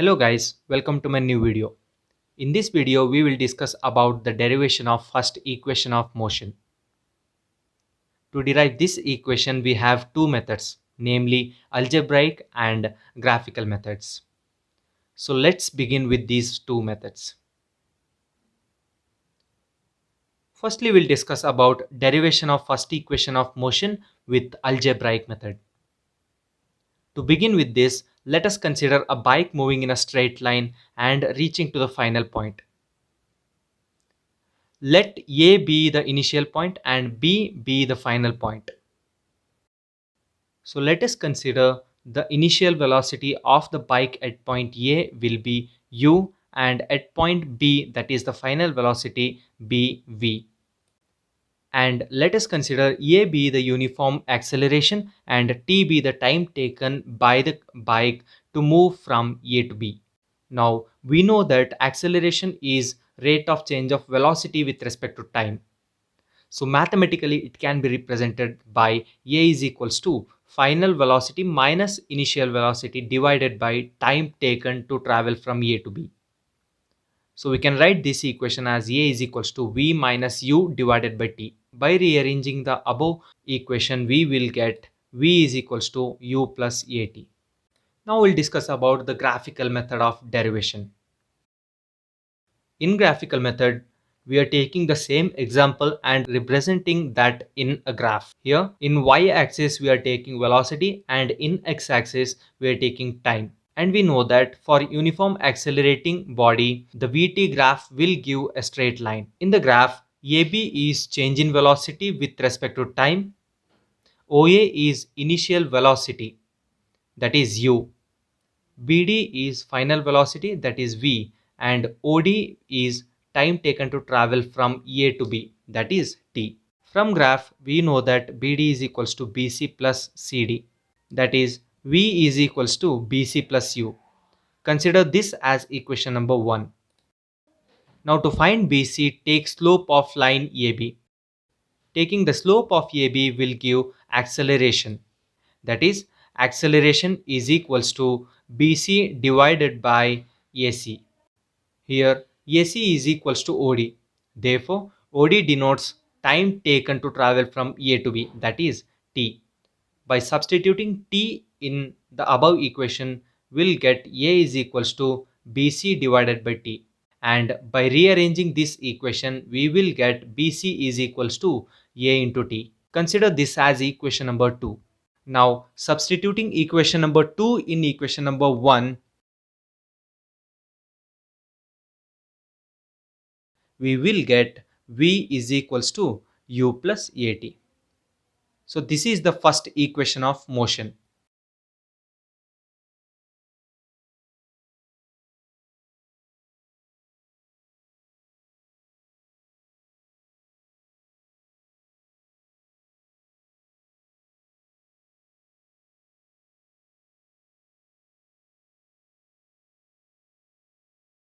Hello guys, welcome to my new video. In this video, we will discuss about the derivation of first equation of motion. To derive this equation, we have two methods, namely algebraic and graphical methods. So let's begin with these two methods. Firstly, we'll discuss about derivation of first equation of motion with algebraic method. To begin with this, let us consider a bike moving in a straight line and reaching to the final point. Let A be the initial point and B be the final point. So let us consider the initial velocity of the bike at point A will be u, and at point B, that is the final velocity, be v. And let us consider A be the uniform acceleration and t be the time taken by the bike to move from A to B. Now we know that acceleration is rate of change of velocity with respect to time. So mathematically it can be represented by A is equals to final velocity minus initial velocity divided by time taken to travel from A to B. So we can write this equation as A is equals to V minus U divided by T. By rearranging the above equation, we will get V is equals to U plus AT. Now we'll discuss about the graphical method of derivation. In graphical method, we are taking the same example and representing that in a graph. Here in y-axis we are taking velocity and in x-axis we are taking time. And we know that for uniform accelerating body, the vt graph will give a straight line. In the graph, AB is change in velocity with respect to time. OA is initial velocity, that is u. BD is final velocity, that is v, and OD is time taken to travel from A to B, that is t. From graph, we know that BD is equals to BC plus CD, that is V is equals to BC plus U. Consider this as equation number 1. Now to find BC, take slope of line AB. Taking the slope of AB will give acceleration, that is acceleration is equals to BC divided by AC. Here AC is equals to OD. Therefore OD denotes time taken to travel from A to B, that is T. By substituting T in the above equation, we'll get A is equals to BC divided by T. And by rearranging this equation, we will get BC is equals to A into T. Consider this as equation number 2. Now substituting equation number 2 in equation number 1, we will get V is equals to U plus AT. So this is the first equation of motion.